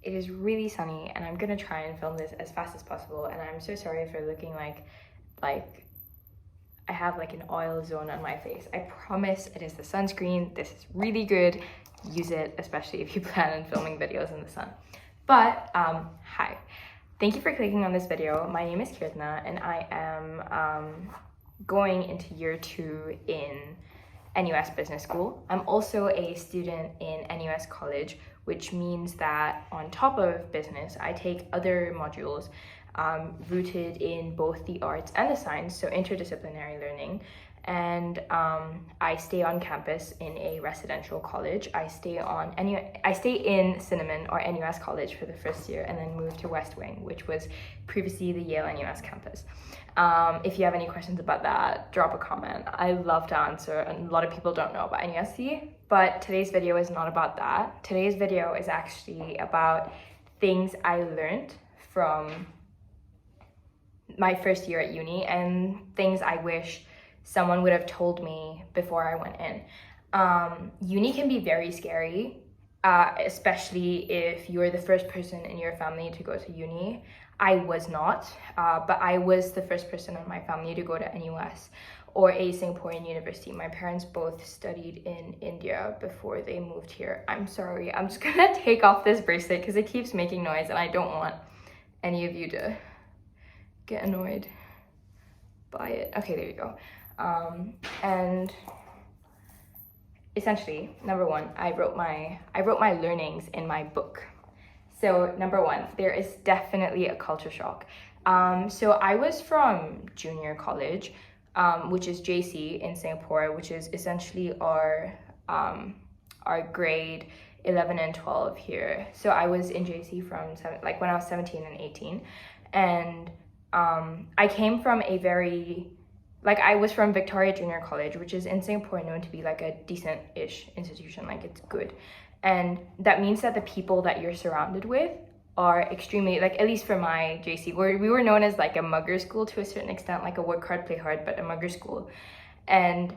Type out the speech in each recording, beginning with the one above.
It is really sunny and I'm gonna try and film this as fast as possible, and I'm so sorry for looking like I have like an oil zone on my face. I promise it is the sunscreen. This is really good. Use it, especially if you plan on filming videos in the sun. But hi. Thank you for clicking on this video. My name is Kirtana and I am going into year 2 in NUS Business School. I'm also a student in NUS College, which means that on top of business, I take other modules rooted in both the arts and the science, so interdisciplinary learning. And I stay on campus in a residential college. I stay in Cinnamon or NUS College for the first year, and then moved to West Wing, which was previously the Yale NUS campus. If you have any questions about that, drop a comment. I love to answer, and a lot of people don't know about NUSC, but today's video is not about that. Today's video is actually about things I learned from my first year at uni and things I wish someone would have told me before I went in. Uni can be very scary, especially if you're the first person in your family to go to uni. I was not, but I was the first person in my family to go to NUS or a Singaporean university. My parents both studied in India before they moved here. I'm sorry, I'm just gonna take off this bracelet because it keeps making noise and I don't want any of you to get annoyed by it. Okay, there you go. And essentially, number one, I wrote my learnings in my book. So number one, there is definitely a culture shock. So I was from junior college, which is JC in Singapore, which is essentially our grade 11 and 12 here. So I was in JC from when I was 17 and 18, and I came from I was from Victoria Junior College, which is in Singapore known to be like a decent-ish institution, like it's good. And that means that the people that you're surrounded with are extremely, like at least for my JC, we were known as like a mugger school to a certain extent, like a work hard, play hard, but a mugger school. And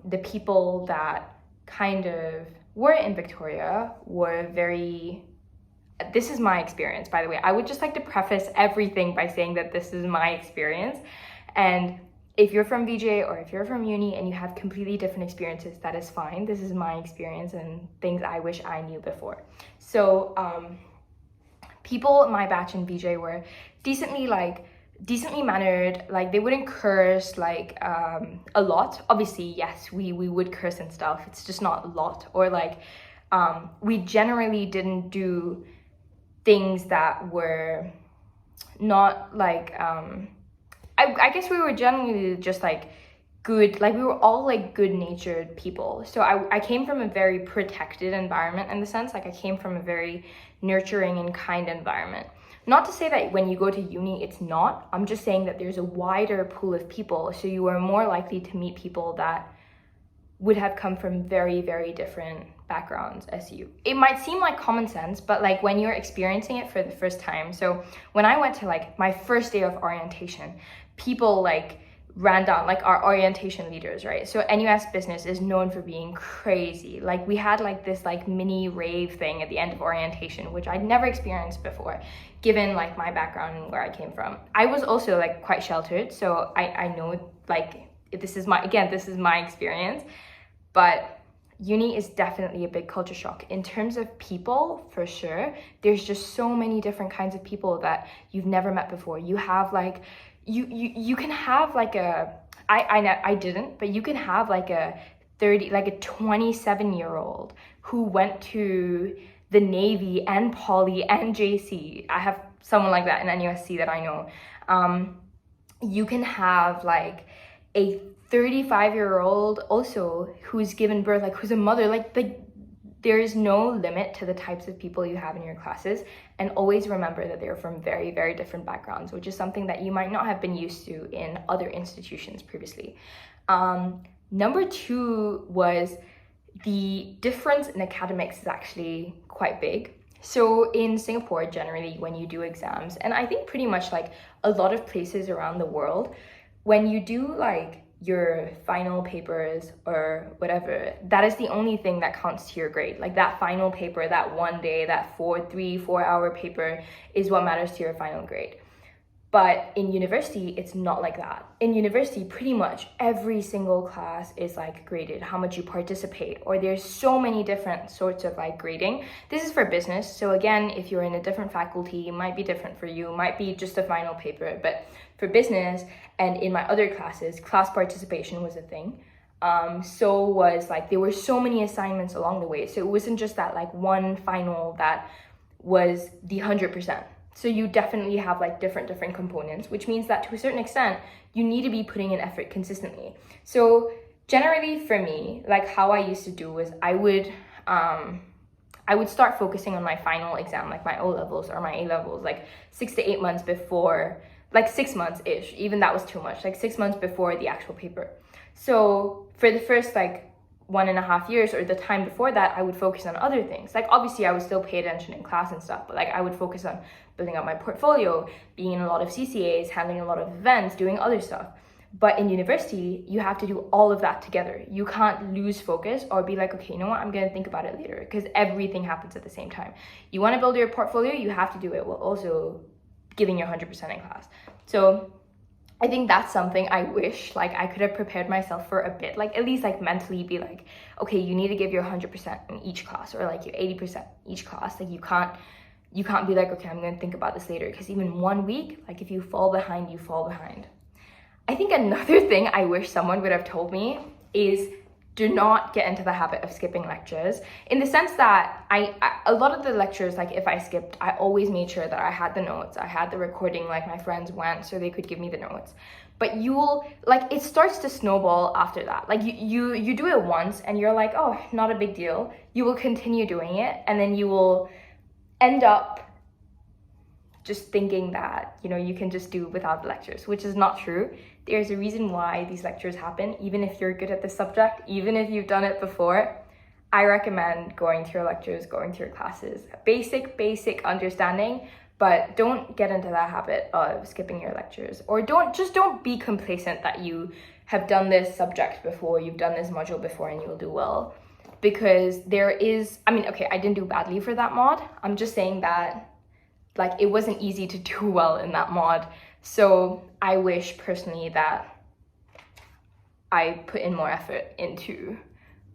the people that kind of were in Victoria were this is my experience, by the way. I would just like to preface everything by saying that this is my experience. And if you're from VJ or if you're from uni and you have completely different experiences, that is fine. This is my experience and things I wish I knew before. So people in my batch in VJ were decently mannered, like they wouldn't curse a lot. Obviously, yes, we would curse and stuff. It's just not a lot. Or we generally didn't do things that were not I guess we were generally just good, we were all good-natured people. So I came from a very protected environment in the sense, I came from a very nurturing and kind environment. Not to say that when you go to uni, it's not. I'm just saying that there's a wider pool of people, so you are more likely to meet people that would have come from very, very different backgrounds as you. It might seem like common sense, but when you're experiencing it for the first time. So when I went to my first day of orientation, people ran down, our orientation leaders, right? So NUS Business is known for being crazy. We had this mini rave thing at the end of orientation, which I'd never experienced before, given my background and where I came from. I was also quite sheltered, so I know this is my experience, but uni is definitely a big culture shock. In terms of people, for sure, there's just so many different kinds of people that you've never met before. You have you can have I didn't, but you can have a 27-year-old who went to the Navy and Poly and JC. I have someone like that in NUSC that I know. You can have a 35-year-old also who's given birth, who's a mother. There is no limit to the types of people you have in your classes, and always remember that they're from very, very different backgrounds, which is something that you might not have been used to in other institutions previously. Number 2 was the difference in academics is actually quite big. So in Singapore, generally, when you do exams, and I think pretty much a lot of places around the world, when you do your final papers or whatever, that is the only thing that counts to your grade. Like that final paper, that one day, that 4 hour paper is what matters to your final grade. But in university, it's not like that. In university, pretty much every single class is like graded, how much you participate, or there's so many different sorts of like grading. This is for business. So again, if you're in a different faculty, it might be different for you, it might be just a final paper. But for business and in my other classes, class participation was a thing. So was like, there were so many assignments along the way. So it wasn't just that like one final that was the 100%. So you definitely have like different components, which means that to a certain extent, you need to be putting in effort consistently. So generally for me, like how I used to do was I would start focusing on my final exam, like my O-levels or my A-levels, like 6 to 8 months before, like 6 months-ish, even that was too much, like 6 months before the actual paper. So for the first like 1.5 years or the time before that, I would focus on other things. Like obviously I would still pay attention in class and stuff, but like I would focus on building up my portfolio, being in a lot of CCAs, handling a lot of events, doing other stuff. But in university, you have to do all of that together. You can't lose focus or be like, okay, you know what, I'm gonna think about it later, because everything happens at the same time. You wanna build your portfolio, you have to do it while also giving your 100% in class. So I think that's something I wish like I could have prepared myself for a bit, like at least like mentally be like, okay, you need to give your 100% in each class, or like your 80% each class. Like you can't be like, okay, I'm gonna think about this later, because even 1 week, like if you fall behind, you fall behind. I think another thing I wish someone would have told me is do not get into the habit of skipping lectures, in the sense that I a lot of the lectures, like if I skipped, I always made sure that I had the notes, I had the recording, like my friends went so they could give me the notes. But you'll like, it starts to snowball after that. Like you do it once and you're like, oh, not a big deal. You will continue doing it, and then you will end up just thinking that, you know, you can just do without the lectures, which is not true. There's a reason why these lectures happen. Even if you're good at the subject, even if you've done it before, I recommend going to your lectures, going to your classes. Basic understanding, but don't get into that habit of skipping your lectures. Or don't be complacent that you have done this subject before, you've done this module before, and you'll do well. Because there is, I mean, okay, I didn't do badly for that mod. I'm just saying that like it wasn't easy to do well in that mod. So I wish personally that I put in more effort into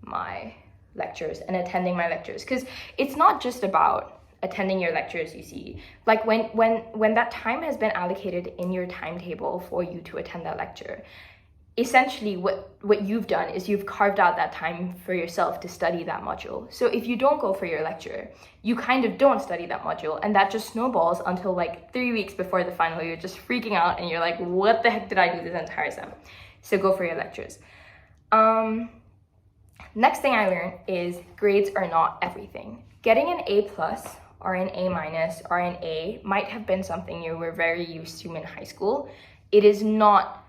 my lectures and attending my lectures, because it's not just about attending your lectures. You see, like when that time has been allocated in your timetable for you to attend that lecture, essentially what you've done is you've carved out that time for yourself to study that module. So if you don't go for your lecture, you kind of don't study that module, and that just snowballs until like 3 weeks before the final. You're just freaking out and you're like, what the heck did I do this entire sem? So go for your lectures. Next thing I learned is grades are not everything. Getting an A+ or an A- or an A might have been something you were very used to in high school. It is not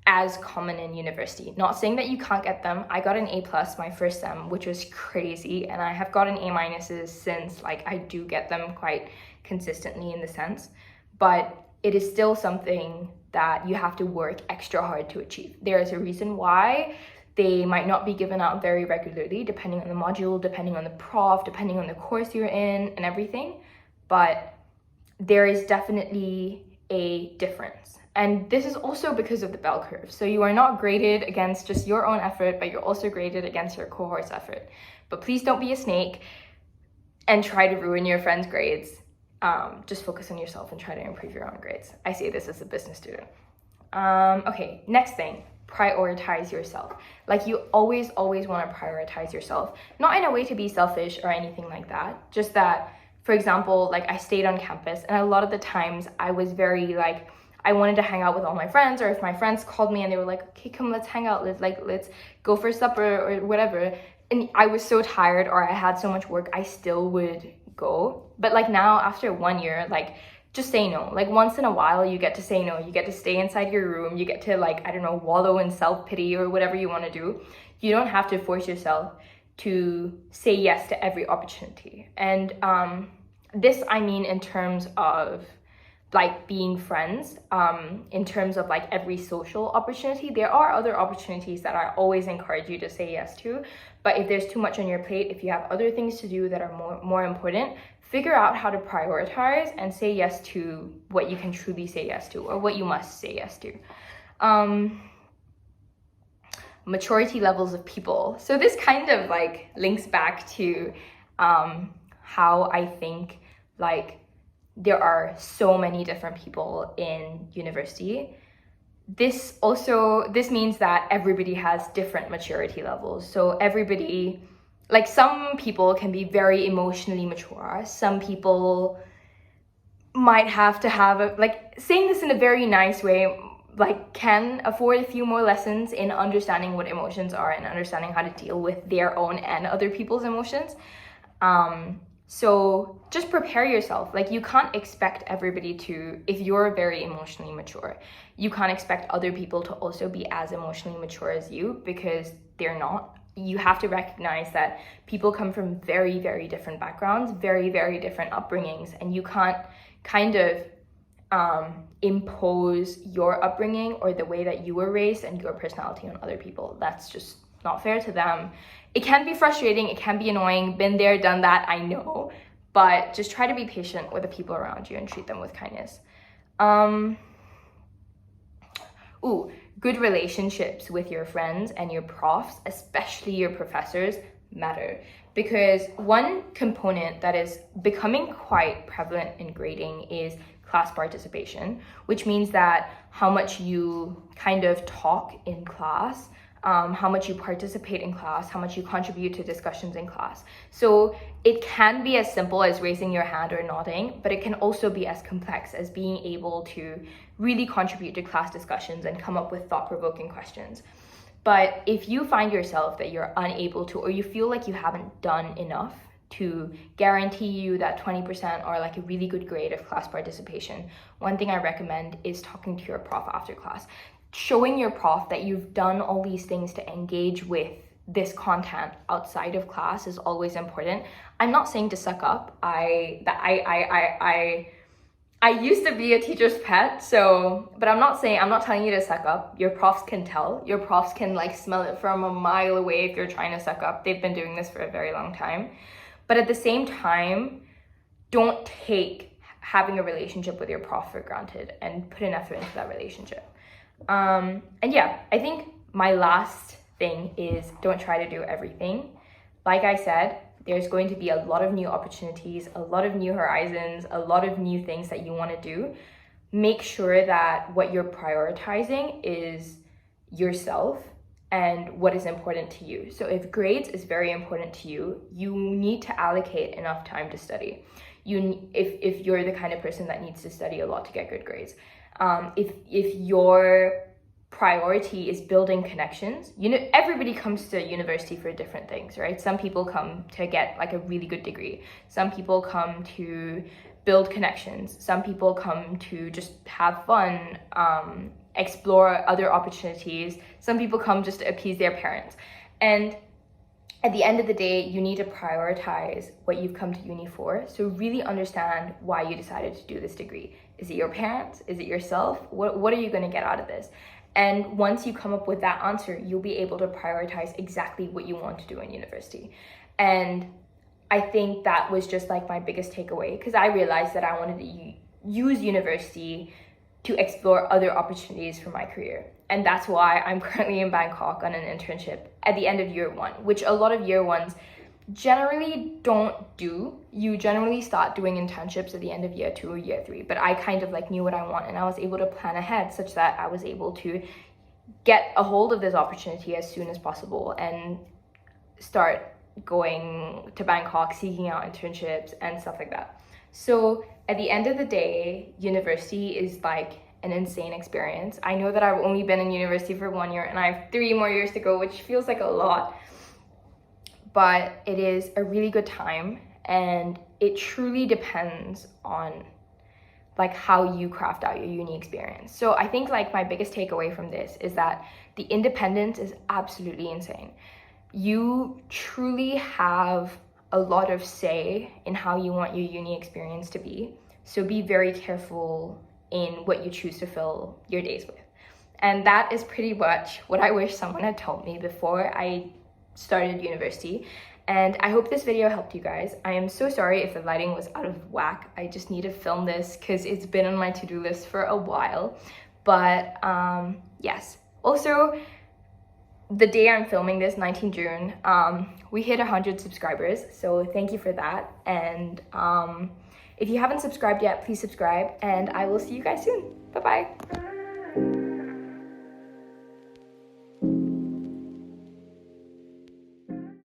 as common in university. Not saying that you can't get them. I got an A+ my first sem, which was crazy, and I have gotten A- since. Like I do get them quite consistently in the sense, but it is still something that you have to work extra hard to achieve. There is a reason why they might not be given out very regularly, depending on the module, depending on the prof, depending on the course you're in and everything, but there is definitely a difference. And this is also because of the bell curve. So you are not graded against just your own effort, but you're also graded against your cohort's effort. But please don't be a snake and try to ruin your friends' grades. Just focus on yourself and try to improve your own grades. I say this as a business student. Okay, next thing, prioritize yourself. Like you always want to prioritize yourself. Not in a way to be selfish or anything like that. Just that, for example, like I stayed on campus, and a lot of the times I was very like, I wanted to hang out with all my friends, or if my friends called me and they were like, okay, come, let's hang out, let's go for supper or whatever. And I was so tired or I had so much work, I still would go. But like now, after 1 year, like just say no. Like once in a while, you get to say no. You get to stay inside your room. You get to like, I don't know, wallow in self-pity or whatever you want to do. You don't have to force yourself to say yes to every opportunity. And this, I mean, in terms of like being friends in terms of like every social opportunity. There are other opportunities that I always encourage you to say yes to, but if there's too much on your plate, if you have other things to do that are more important, figure out how to prioritize and say yes to what you can truly say yes to, or what you must say yes to. Maturity levels of people. So this kind of like links back to how I think like there are so many different people in university. This means that everybody has different maturity levels. So everybody, like some people can be very emotionally mature. Some people might have to have like saying this in a very nice way, like can afford a few more lessons in understanding what emotions are and understanding how to deal with their own and other people's emotions. So just prepare yourself. Like you can't expect everybody to, if you're very emotionally mature, you can't expect other people to also be as emotionally mature as you, because they're not. You have to recognize that people come from very, very different backgrounds, very, very different upbringings, and you can't kind of impose your upbringing or the way that you were raised and your personality on other people. That's just not fair to them. It can be frustrating, it can be annoying, been there, done that, I know, but just try to be patient with the people around you and treat them with kindness. Good relationships with your friends and your profs, especially your professors, matter, because one component that is becoming quite prevalent in grading is class participation, which means that how much you kind of talk in class, how much you participate in class, how much you contribute to discussions in class. So it can be as simple as raising your hand or nodding, but it can also be as complex as being able to really contribute to class discussions and come up with thought-provoking questions. But if you find yourself that you're unable to, or you feel like you haven't done enough to guarantee you that 20% or like a really good grade of class participation, one thing I recommend is talking to your prof after class. Showing your prof that you've done all these things to engage with this content outside of class is always important. I'm not saying to suck up. I used to be a teacher's pet, but I'm not telling you to suck up. Your profs can tell. Your profs can like smell it from a mile away if you're trying to suck up. They've been doing this for a very long time. But at the same time, don't take having a relationship with your prof for granted and put an effort into that relationship. And yeah, I think my last thing is don't try to do everything. Like I said, there's going to be a lot of new opportunities, a lot of new horizons, a lot of new things that you want to do. Make sure that what you're prioritizing is yourself and what is important to you. So if grades is very important to you, you need to allocate enough time to study. If you're the kind of person that needs to study a lot to get good grades. If your priority is building connections, everybody comes to university for different things, right? Some people come to get like a really good degree. Some people come to build connections. Some people come to just have fun, explore other opportunities. Some people come just to appease their parents. And at the end of the day, you need to prioritize what you've come to uni for. So really understand why you decided to do this degree. Is it your parents? Is it yourself? What are you going to get out of this? And once you come up with that answer, you'll be able to prioritize exactly what you want to do in university. And I think that was just like my biggest takeaway, because I realized that I wanted to use university to explore other opportunities for my career. And that's why I'm currently in Bangkok on an internship at the end of year one, which a lot of year ones generally don't do. You generally start doing internships at the end of year 2 or year 3, but I kind of like knew what I want, and I was able to plan ahead such that I was able to get a hold of this opportunity as soon as possible and start going to Bangkok, seeking out internships and stuff like that. So at the end of the day, university is like an insane experience. I know that I've only been in university for 1 year and I have 3 more years to go, which feels like a lot, but it is a really good time, and it truly depends on like how you craft out your uni experience. So I think like my biggest takeaway from this is that the independence is absolutely insane. You truly have a lot of say in how you want your uni experience to be. So be very careful in what you choose to fill your days with. And that is pretty much what I wish someone had told me before I started university. And I hope this video helped you guys. I am so sorry if the lighting was out of whack. I just need to film this because it's been on my to-do list for a while. But yes. Also, the day I'm filming this, 19 June, we hit 100 subscribers. So thank you for that. And if you haven't subscribed yet, please subscribe. And I will see you guys soon. Bye-bye.